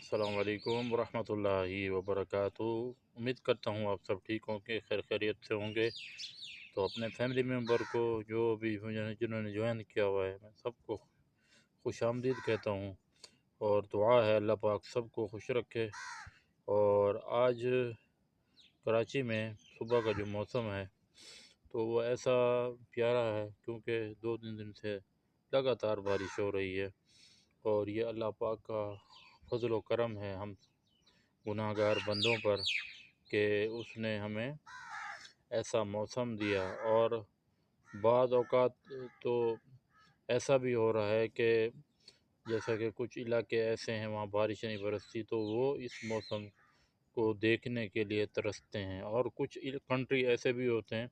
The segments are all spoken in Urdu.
السلام علیکم ورحمۃ اللہ وبرکاتہ۔ امید کرتا ہوں آپ سب ٹھیک ہوں گے، خیر خیریت سے ہوں گے۔ تو اپنے فیملی ممبر کو جو بھی جنہوں نے جوائن کیا ہوا ہے، میں سب کو خوش آمدید کہتا ہوں، اور دعا ہے اللہ پاک سب کو خوش رکھے۔ اور آج کراچی میں صبح کا جو موسم ہے تو وہ ایسا پیارا ہے، کیونکہ 2 3 دن سے لگاتار بارش ہو رہی ہے، اور یہ اللہ پاک کا فضل و کرم ہے ہم گناہ گار بندوں پر، کہ اس نے ہمیں ایسا موسم دیا۔ اور بعض اوقات تو ایسا بھی ہو رہا ہے کہ جیسا کہ کچھ علاقے ایسے ہیں وہاں بارش نہیں برستی، تو وہ اس موسم کو دیکھنے کے لیے ترستے ہیں۔ اور کچھ کنٹری ایسے بھی ہوتے ہیں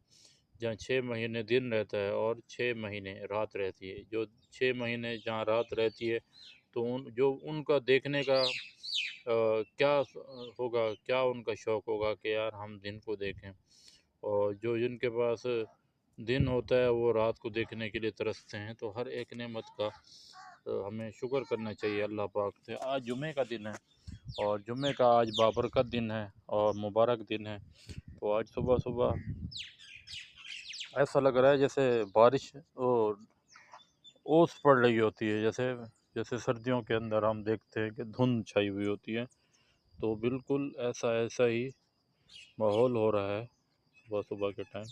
جہاں 6 مہینے دن رہتا ہے اور 6 مہینے رات رہتی ہے۔ جو 6 مہینے جہاں رات رہتی ہے تو ان کا دیکھنے کا کیا ہوگا، کیا ان کا شوق ہوگا کہ یار ہم دن کو دیکھیں، اور جن کے پاس دن ہوتا ہے وہ رات کو دیکھنے کے لیے ترستے ہیں۔ تو ہر ایک نعمت کا ہمیں شکر کرنا چاہیے اللہ پاک سے۔ آج جمعے کا دن ہے، اور جمعے کا آج بابرکت دن ہے اور مبارک دن ہے۔ تو آج صبح صبح ایسا لگ رہا ہے جیسے بارش اوس پڑ رہی ہوتی ہے، جیسے سردیوں کے اندر ہم دیکھتے ہیں کہ دھند چھائی ہوئی ہوتی ہے، تو بالکل ایسا ہی ماحول ہو رہا ہے صبح صبح کے ٹائم۔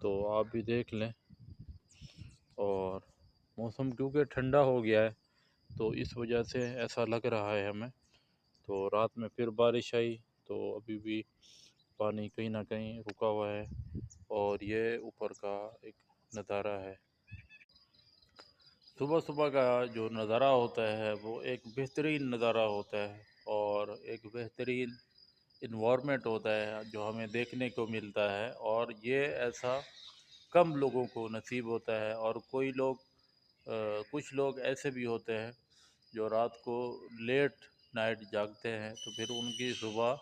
تو آپ بھی دیکھ لیں، اور موسم کیونکہ ٹھنڈا ہو گیا ہے تو اس وجہ سے ایسا لگ رہا ہے ہمیں۔ تو رات میں پھر بارش آئی، تو ابھی بھی پانی کہیں نہ کہیں رکا ہوا ہے، اور یہ اوپر کا ایک نظارہ ہے۔ صبح صبح کا جو نظارہ ہوتا ہے وہ ایک بہترین نظارہ ہوتا ہے، اور ایک بہترین انوائرمنٹ ہوتا ہے جو ہمیں دیکھنے کو ملتا ہے، اور یہ ایسا کم لوگوں کو نصیب ہوتا ہے۔ اور کچھ لوگ ایسے بھی ہوتے ہیں جو رات کو لیٹ نائٹ جاگتے ہیں، تو پھر ان کی صبح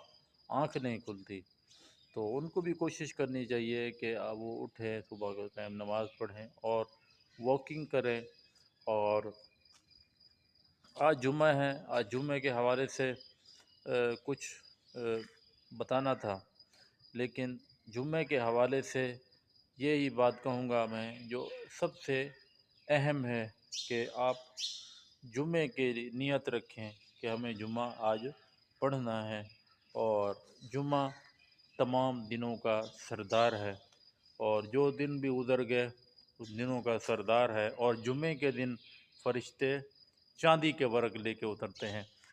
آنکھ نہیں کھلتی، تو ان کو بھی کوشش کرنی چاہیے کہ وہ اٹھیں، صبح کے ٹائم نماز پڑھیں اور واکنگ کریں۔ اور آج جمعہ ہے، آج جمعے کے حوالے سے کچھ بتانا تھا، لیکن جمعے کے حوالے سے یہی بات کہوں گا میں، جو سب سے اہم ہے کہ آپ جمعے کے لیے نیت رکھیں کہ ہمیں جمعہ آج پڑھنا ہے، اور جمعہ تمام دنوں کا سردار ہے، اور جو دن بھی گزر گئے اس دنوں کا سردار ہے۔ اور جمعے کے دن فرشتے چاندی کے ورق لے کے اترتے ہیں،